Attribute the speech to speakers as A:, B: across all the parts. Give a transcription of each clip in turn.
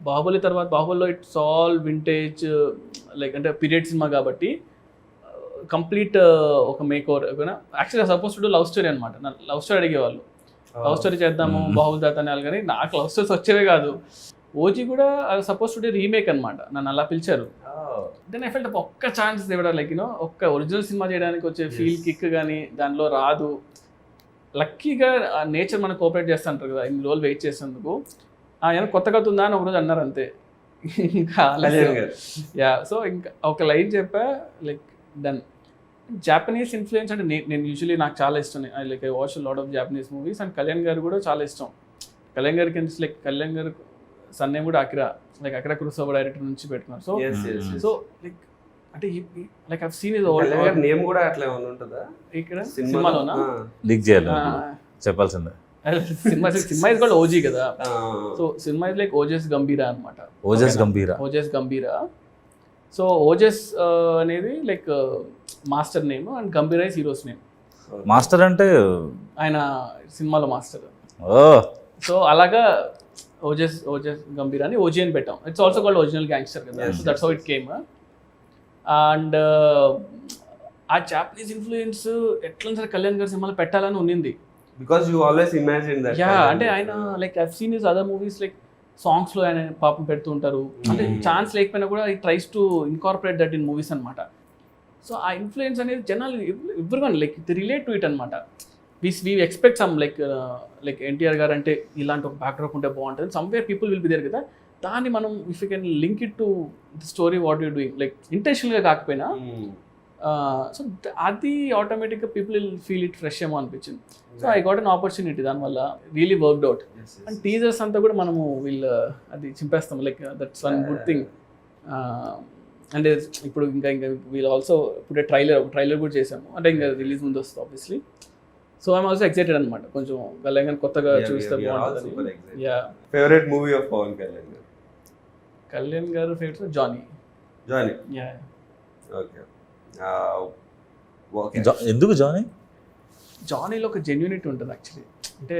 A: బాహుబలి తర్వాత బాహుబలిలో it's all vintage like అంటే పీరియడ్ సినిమా కాబట్టి కంప్లీట్ ఒక మేక్ ఓవర్ యాక్చువల్గా సపోజ్ టు లవ్ స్టోరీ అనమాట. లవ్ స్టోరీ అడిగేవాళ్ళు, లవ్ స్టోరీ చేద్దాము బాహుబలి తర్వాత అనాలి, కానీ నాకు లవ్ స్టోరీస్ వచ్చేవే కాదు. ఓజీ కూడా సపోజ్ టు రీమేక్ అనమాట, నన్ను అలా పిలిచారు. దెన్ ఐ ఫెల్ట్ ఒక్క ఛాన్స్ ఇవ్వడం లైక్ యూనో ఒక్క ఒరిజినల్ సినిమా చేయడానికి వచ్చే ఫీల్ కిక్ కానీ దానిలో రాదు. లక్కీగా నేచర్ మనకు కోఆపరేట్ చేస్తూ ఉంటారు కదా, ఇన్ని రోజులు వెయిట్ చేసేందుకు. ఏమైనా కొత్త కథ ఉందా అని ఒకరోజు అన్నారు అంతే. ఇంకా యా, సో ఇంకా ఒక లైన్ చెప్పా లైక్ డన్. జాపనీస్ ఇన్ఫ్లుయెన్స్ అంటే నేను యూజువలీ నాకు చాలా ఇష్టం. Like I watch lot of Japanese movies and Kalyan గారు కూడా చాలా ఇష్టం. కళ్యాణ్ గారికి లైక్ కళ్యాణ్ గారు సన్ నేమ్ కూడా Akira, like Akira Kurosawa director నుంచి పెట్టుకున్నారు. సో సో లైక్ అంటే like I have seen his old
B: name కూడా అట్లా ఏమైనా ఉంటుందా
A: ఇక్కడ సినిమాలోనా?
C: లీక్ చేయాలి చెప్పాల్సిందే.
A: సినిమా ఇస్ కాల్డ్ ఓజీ కదా. So cinema is like Ojas గంభీరా అనమాట. ఓజస్ గంభీరా. సో ఓజస్ అనేది like master name and గంభీరా is heroes name.
C: Master అంటే
A: ఆయన సినిమాలో మాస్టర్. సో అలాగా ఓజస్ గంభీరా అని ఓజీ అని పెట్టాం. It's also called original gangster కదా. So that's how it came. And ఆ జాపనీస్ ఇన్ఫ్లుయెన్స్ ఎట్లా సరే కళ్యాణ్ గారి సినిమాలో పెట్టాలని ఉన్నింది.
B: Because you always imagine that.
A: Yeah, అంటే ఆయన like I seen his other movies like సాంగ్స్లో ఆయన పాపం పెడుతూ ఉంటారు. అంటే ఛాన్స్ లేకపోయినా కూడా ఈ tries to incorporate that in movies అనమాట. సో ఆ ఇన్ఫ్లుయెన్స్ అనేది జనాలు everyone like the relate to it అనమాట. We expect some like NTR garu అంటే ఇలాంటి ఒక బ్యాక్డ్రాప్ ఉంటే బాగుంటుంది, somewhere people will be there కదా. దాన్ని మనం if you can link it to the story what you doing like ఇంటెన్షనల్గా కాకపోయినా, సో అది ఆటోమేటిక్గా people will feel it fresh ఏమో అనిపించింది. So I got an opportunity, దానివల్ల really worked out. And teasers అంతా కూడా మనము అది చింపేస్తాం like that's one good thing. అంటే ఇప్పుడు ఇంకా వీళ్ళు ఆల్సో ఇప్పుడు ట్రైలర్ కూడా చేసాము, అంటే ఇంకా రిలీజ్ ముందు వస్తుంది obviously. So I'm also excited అనమాట, కొంచెం కళ్యాణ్ కొత్తగా చూస్తే బాగుంటుంది. Yeah,
B: favourite movie of Pawan Kalyan garu?
A: Kalyan garu favourite Johnny. Yeah,
B: okay.
C: ఎందుకు జానీ?
A: జానీలో ఒక జెన్యూనిటీ ఉంటుంది యాక్చువల్లీ. అంటే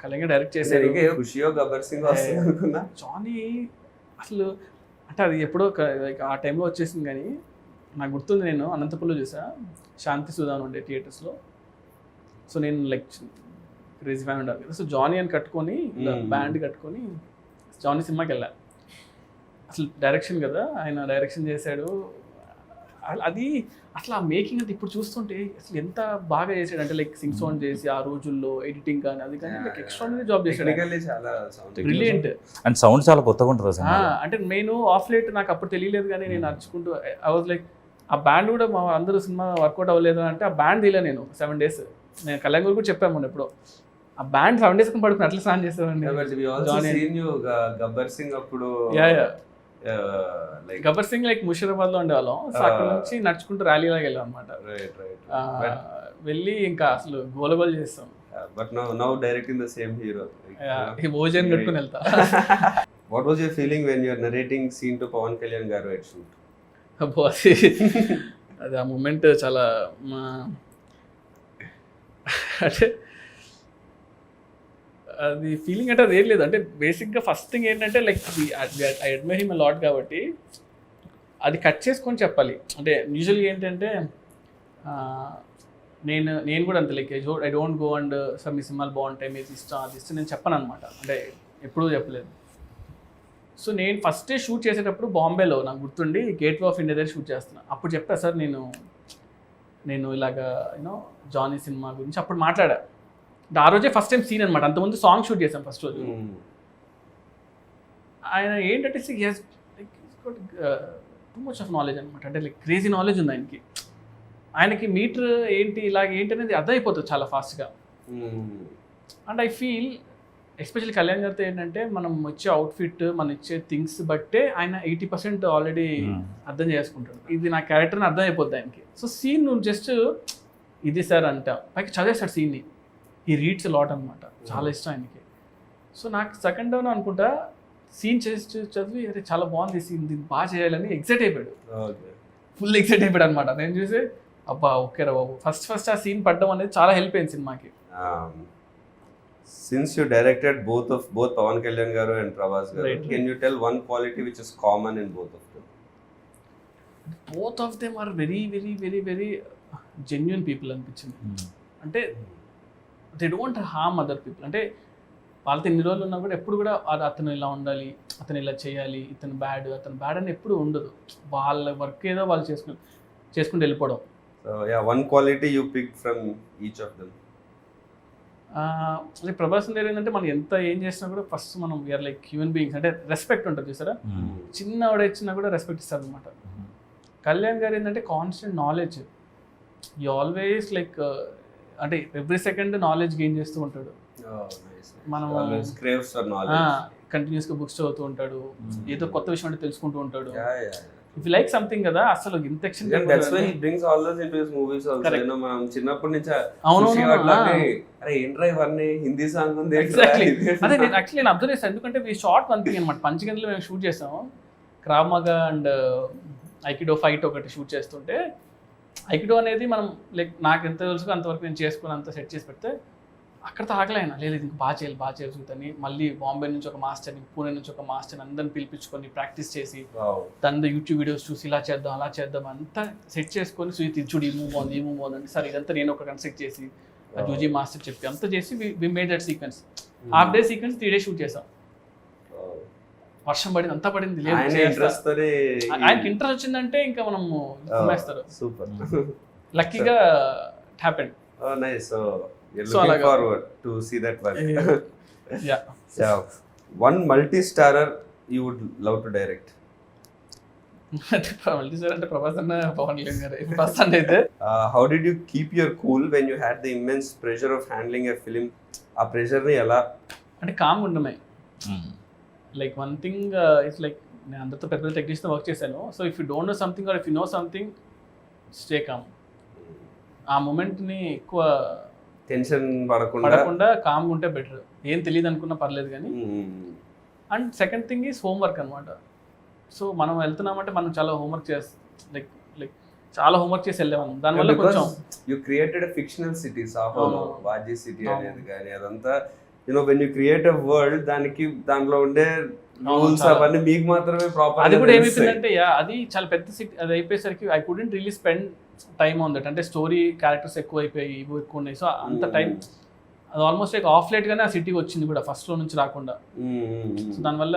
A: కళ్యాణ్ డైరెక్ట్ చేశారు.
B: ఖుషియో గబ్బర్ సింగ్ వస్తుంది అనుకున్నా.
A: జానీ అసలు అంటే అది ఎప్పుడో లైక్ ఆ టైంలో వచ్చేసింది, కానీ నాకు గుర్తుంది నేను అనంతపురంలో చూసా, శాంతి సుధాన్ ఉండే థియేటర్స్లో. సో నేను లైక్ క్రేజీ ఫ్యాన్ ఉండాలి కదా. సో జానీ అని కట్టుకొని బ్యాండ్ కట్టుకొని జానీ సినిమాకి వెళ్ళా. అసలు డైరెక్షన్ కదా, ఆయన డైరెక్షన్ చేశాడు. అది అసలు ఆ మేకింగ్ అంటే ఇప్పుడు చూస్తుంటే అసలు ఎంత బాగా చేశాడు అంటే లైక్ సింగ్ సౌండ్ చేసి ఆ రోజుల్లో ఎడిటింగ్ కానీ అది కానీ లైక్ ఎక్స్ట్రాడినరీ జాబ్ చేశాడు. బ్రిలియంట్.
C: అండ్ సౌండ్ చాలా కొత్తగా ఉంటుంది అసలు.
A: అంటే నేను ఆఫ్ లైట్ నాకు అప్పుడు తెలియలేదు, కానీ నేను నడుచుకుంటూ ఐ వాజ్ లైక్ ఆ బ్యాండ్ కూడా మా అందరూ సినిమా వర్కౌట్ అవ్వలేదు అంటే ఆ బ్యాండ్ తీయలే నేను 7 days. నేను కళ్యాణ్ గారు కూడా చెప్పాము మొన్న ఎప్పుడో, ఆ బ్యాండ్ 7 days పడుకుని అట్లా స్నాన్ చేసేవాడిని.
B: గబ్బర్ సింగ్ అప్పుడు
A: గబ్బర్ సింగ్ లైక్ ముషీరాబాద్ లో ఉండేవాళ్ళం. సో అక్కడ నుంచి నడుచుకుంటూ ర్యాలీ లాగా వెళ్ళాం అనమాట. వెళ్ళి ఇంకా అసలు గోలగోలు చేస్తాం.
B: But now directing the same hero,
A: భోజనం కట్టుకుని వెళ్తా.
B: What was your feeling when you're narrating scene to Pawan Kalyan garu at shoot?
A: అబ్బో, అది ఆ మూమెంట్ చాలా అంటే అది ఫీలింగ్ అంటే అది ఏం లేదు. అంటే బేసిక్గా ఫస్ట్ థింగ్ ఏంటంటే like I admire him lot కాబట్టి అది కట్ చేసుకొని చెప్పాలి. అంటే యూజువల్గా ఏంటంటే నేను కూడా అంతే like I don't go and sir మీ సినిమాలు బాగుంటాయి, మీరు ఇష్టం అది ఇష్టం నేను చెప్పను అనమాట. అంటే ఎప్పుడూ చెప్పలేదు. సో నేను ఫస్ట్ డే షూట్ చేసేటప్పుడు బాంబేలో నాకు గుర్తుండి గేట్వే ఆఫ్ ఇండియా దగ్గర షూట్ చేస్తున్నాను. అప్పుడు చెప్పా సార్ నేను ఇలాగా యూనో జానీ సినిమా గురించి అప్పుడు మాట్లాడా. ఆ రోజే ఫస్ట్ టైం సీన్ అనమాట. అంతకుముందు సాంగ్ షూట్ చేశాం ఫస్ట్ రోజు. ఆయన ఏంటంటే like too much of knowledge అనమాట. అంటే లైక్ క్రేజీ నాలెడ్జ్ ఉంది ఆయనకి. ఆయనకి మీటర్ ఏంటి ఇలాగ ఏంటి అనేది అర్థమైపోతుంది చాలా ఫాస్ట్గా. And I feel especially Kalyan గారితో ఏంటంటే మనం వచ్చే అవుట్ఫిట్ మనం ఇచ్చే థింగ్స్ బట్టే ఆయన 80% ఆల్రెడీ అర్థం చేసుకుంటాడు. ఇది నా క్యారెక్టర్ని అర్థం అయిపోద్ది ఆయనకి. సో సీన్ నువ్వు జస్ట్ ఇది సార్ అంట పైకి చదివేస్తాడు సీన్ని. ఈ రీడ్స్ లాట్ అనమాట, చాలా ఇష్టం ఆయనకి. సో నాకు సెకండ్ డౌన్ అనుకుంటా సీన్ చేసి చదివి అరే చాలా బాగుంది సీన్, దీన్ని బాగా చేయాలని ఎక్సైట్ అయిపోయాడు. ఫుల్ ఎక్సైట్ అయిపోయాడు అనమాట. నేను చూసి అబ్బా ఓకే రా బాబు, ఫస్ట్ ఆ సీన్ పడ్డం అనేది చాలా హెల్ప్ అయింది సినిమాకి.
B: Since you directed both Pawan Kalyan garu and Prabhas garu,
A: Right.
B: can you tell one quality which is common in both of them?
A: Both of them are very very very very genuine people అనిపించింది. అంటే they don't harm other people. అంటే వాళ్ళతో ఎన్ని రోజులు ఉన్నా కూడా ఎప్పుడు కూడా అతను ఇలా ఉండాలి, అతను ఇలా చేయాలి, అతను బ్యాడ్ అని ఎప్పుడు ఉండదు. వాళ్ళ వర్క్ ఏదో వాళ్ళు చేసుకుంటూ వెళ్ళిపోవడం.
B: So yeah, one quality you picked from each of them.
A: అంటే ప్రభాస్ దగ్గర ఏంటంటే మనం ఎంత ఏం చేసినా కూడా ఫస్ట్ మనం వీఆర్ లైక్ హ్యూమన్ బీయింగ్స్. అంటే రెస్పెక్ట్ ఉంటుంది చూసారా, చిన్న ఇచ్చినా కూడా రెస్పెక్ట్ ఇస్తారు అనమాట. కళ్యాణ్ గారు ఏంటంటే కాన్స్టెంట్ నాలెడ్జ్, ఈ ఆల్వేస్ లైక్ అంటే ఎవ్రీ సెకండ్ నాలెడ్జ్ గెయిన్ చేస్తూ ఉంటాడు.
B: Oh, nice.
A: మనం
B: Always craves for knowledge.
A: కంటిన్యూస్గా బుక్స్ చదువుతూ ఉంటాడు, ఏదో కొత్త విషయం అంటే తెలుసుకుంటూ ఉంటాడు.
B: Yeah.
A: ఇఫ్ లైక్ సంథింగ్ కదా అసలు ఇంత ఎక్షన్.
B: And that's why he brings all those into his movies also.
A: Correct.
B: You know, మనం చిన్నప్పటి నుంచి
A: అవును,
B: అరే ఏంట్రా ఇవన్నీ హిందీ సాంగ్ ఉంది
A: ఎగ్జాక్ట్లీ. అదే నేను యాక్చువల్లీ నేను అబ్జర్వ్ చేస్తాను, ఎందుకంటే ఈ షార్ట్ వన్ థింగ్ అనమాట. పంచగంటలో మేము షూట్ చేసాము, క్రావ్ మగా అండ్ ఐకిడో ఫైట్ ఒకటి షూట్ చేస్తుంటే, ఐకిడో అనేది మనం లైక్ నాకు ఎంత తెలుసు అంతవరకు నేను చేసుకుని అంత సెట్ చేసి పెడితే అక్కడితో ఆగలేనా, లేదు ఇంకా బాగా చేయాలి చూద్దని మళ్ళీ బాంబే నుంచి ఒక మాస్టర్ని, పూణే నుంచి ఒక మాస్టర్ని అందరిని పిలిపించుకొని ప్రాక్టీస్ చేసి తన యూట్యూబ్ వీడియోస్ చూసి ఇలా చేద్దాం అలా చేద్దాం అంతా సెట్ చేసుకొని సుజిత్ చూడు ఈ మూవ్ బాగుంది అంటే సరే ఇదంతా నేను ఒక కన్సెప్ట్ చేసి జూజీ మాస్టర్ చెప్పి అంతా చేసి we made that sequence. Half day sequence 3 days shoot చేసాం. వర్షం పడింది, అంతా పడింది, లేదు ఆయనకి ఇంట్రెస్ట్ వచ్చిందంటే ఇంకా మనం వేస్తారు.
B: సూపర్,
A: లక్కీగా it happened.
B: Nice. So you're looking forward to see that work.
A: Yeah.
B: So one multi-starrer you would love to direct.
A: అంటే ప్రభాస్ అన్న పవన్ కళ్యాణ్ గారు ఫస్ట్ అంటే అయితే.
B: How did you keep your cool when you had the immense pressure of handling a film? ఆ pressure ని ఎలా
A: అంటే calm ఉండమే. Like one thing it's like నేను అందరితో పెద్ద టెక్నీషియన్ వర్క్ చేశాను. So if you don't know something or if you know something stay calm. ఆ మూమెంట్ని ఎక్కువ
B: టెన్షన్ పడకుండా
A: కామ్గా ఉంటే బెటర్. ఏం తెలియదు అనుకున్నా పర్లేదు కానీ. And second thing is homework అనమాట. సో మనం వెళ్తున్నామంటే మనం చాలా హోంవర్క్ లైక్ చాలా హోంవర్క్ చేసి వెళ్ళేవాళ్ళం. దానివల్ల కొంచెం
B: యూ క్రియేటెడ్ ఫిక్షనల్ సిటీ, సాహోలో వాజీ సిటీ అనేది కానీ అదంతా you know when you create a world దాంట్లో ఉండే రూల్స్ అవన్నీ మీకు మాత్రమే ప్రాపర్.
A: అది కూడా ఏమైపోయిందంటే అది చాలా పెద్ద సిటీ. అది అయిపోయేసరికి I couldn't really spend time on that. అంటే స్టోరీ క్యారెక్టర్స్ ఎక్కువ అయిపోయి ఇవి ఎక్కువ ఉన్నాయి. సో అంత టైం అది ఆల్మోస్ట్ లైక్ ఆఫ్ లేట్గానే ఆ సిటీకి వచ్చింది కూడా, ఫస్ట్లో నుంచి రాకుండా. సో దానివల్ల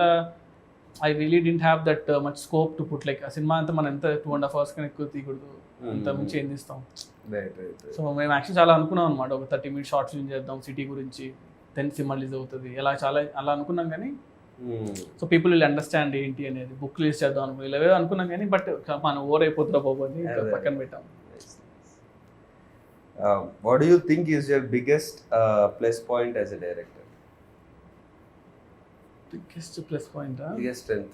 A: I really didn't have that much scope to put like ఆ సినిమా అంతా మనం ఎంత 2.5 hours కన్నా ఎక్కువ తీయకూడదు, అంత మించి ఏం తీస్తాం. సో మేము యాక్చువల్లీ చాలా అనుకున్నాం అనమాట, ఒక 30 minutes షార్ట్స్ చేద్దాం సిటీ గురించి, దెన్ సినిమా రిలీజ్ అవుతుంది అలా అనుకున్నాం. కానీ సో పీపుల్ విల్ అండర్స్టాండ్ ఏంటి అనేది, బుక్ రిలీజ్ చేద్దాం అనుకుని ఇలా అనుకున్నాం కానీ బట్ మనం ఓవర్ అయిపోతుందా బాబు అని పక్కన పెట్టాం.
B: What do you think is your biggest plus point as a director?
A: Biggest plus point,
B: biggest strength?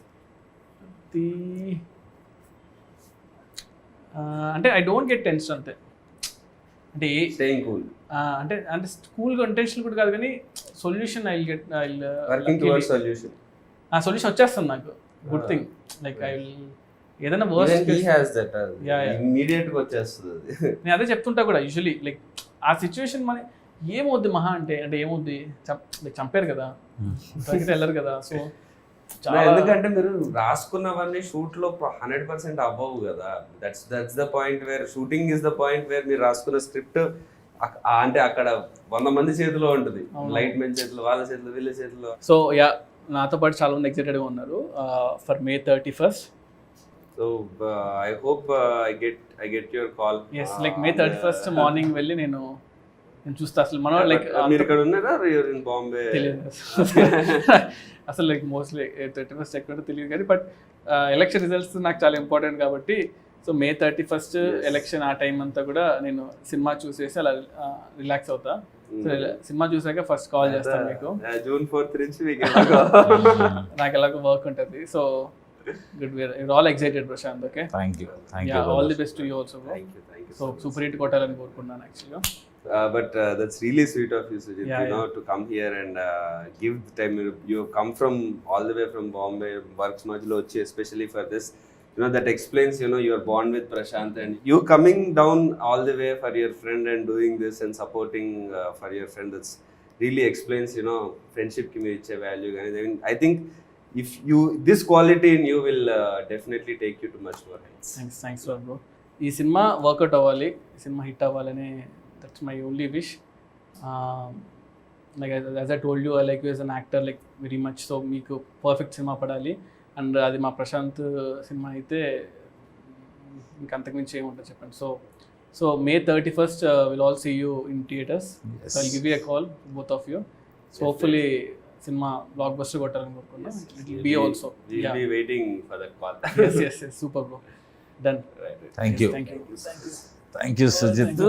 A: అంటే ఐ డోంట్ గెట్ టెన్షన్ అంతే. అంటే
B: staying cool.
A: అంటే స్కూల్గా ఇంటెన్షన్ కూడా కాదు కానీ సొల్యూషన్
B: వర్కింగ్ టువర్డ్స్ సొల్యూషన్.
A: ఆ సొల్యూషన్ వచ్చేస్తుంది నాకు. Good thing like I will ఏదైనా వర్స్ట్
B: ఇమ్మీడియట్ గా వచ్చేస్తుంది.
A: నేను అదే చెప్తుంటా కూడా యూజువలీ లైక్ ఆ సిచ్యువేషన్ మన ఏమవుద్ది మహా అంటే ఏమవుద్ది చంపారు కదా, వెళ్ళరు కదా. సో
B: ఎందుకంటే మీరు రాసుకున్నవన్నీ షూట్ లో 100% అవ్వవు కదా. That's the point where shooting is the point where మీరు రాసుకున్న స్క్రిప్ట్ అంటే అక్కడ 100 మంది చేతిలో ఉంటుంది, లైట్ మెన్ చేతిలో, వాళ్ళ చేతిలో, వీళ్ళ చేతిలో.
A: సో నాతో పాటు చాలా మంది ఎక్సైటెడ్గా ఉన్నారు for May 31st.
B: So I hope I get your call.
A: Yes, like May 31st morning వెళ్ళి నేను చూస్తా. అసలు మనం లైక్
B: మీరు ఇక్కడ ఉన్నారా, you're in Bombay?
A: తెలియదు అసలు లైక్ మోస్ట్లీ 31st ఎక్కడ తెలియదు కానీ బట్ ఎలక్షన్ రిజల్ట్స్ నాకు చాలా ఇంపార్టెంట్ కాబట్టి సో May 31st ఎలక్షన్ ఆ టైం అంతా కూడా నేను సినిమా చూసేసి అలా రిలాక్స్ అవుతా. సో సినిమా చూసాక ఫస్ట్ కాల్ చేస్తాను మీకు.
B: June 4th నుంచి
A: నాకు ఎలాగో వర్క్ ఉంటుంది. So good, we're all excited Prashant. Okay,
C: thank you
A: yeah, all the best to you also bro.
B: Thank you
A: so super hit kotalani korukunnan actually.
B: But that's really sweet of you, Sujit, know to come here and give the time. You have come from all the way from Bombay, works majlo vachi especially for this, that explains you are born with Prashant and you coming down all the way for your friend and doing this and supporting for your friend. Really explains you know ఫ్రెండ్షిప్కి మీరు ఇచ్చే value కానీ I think if you this quality in you will definitely take you to much more heights.
A: Thanks bro. ఈ సినిమా work out అవ్వాలి, ఈ సినిమా hit అవ్వాలని that's my only wish. Like as I told you, I like you as an actor like very much. So మీకు perfect సినిమా పడాలి, అండ్ అది మా ప్రశాంత్ సినిమా అయితే ఇంకా అంతకుమించి ఏముంటుంది చెప్పండి. So May 31st will all see you in theatres. So I'll give you a call both of you. So hopefully సినిమా బ్లాక్ బస్టర్ కొట్టాలని కోరుకున్నాం. It will be also.
B: We'll be waiting for that call.
A: yes, super bro. Done.
C: Thank you
A: thank you.
C: Thank you Sujith.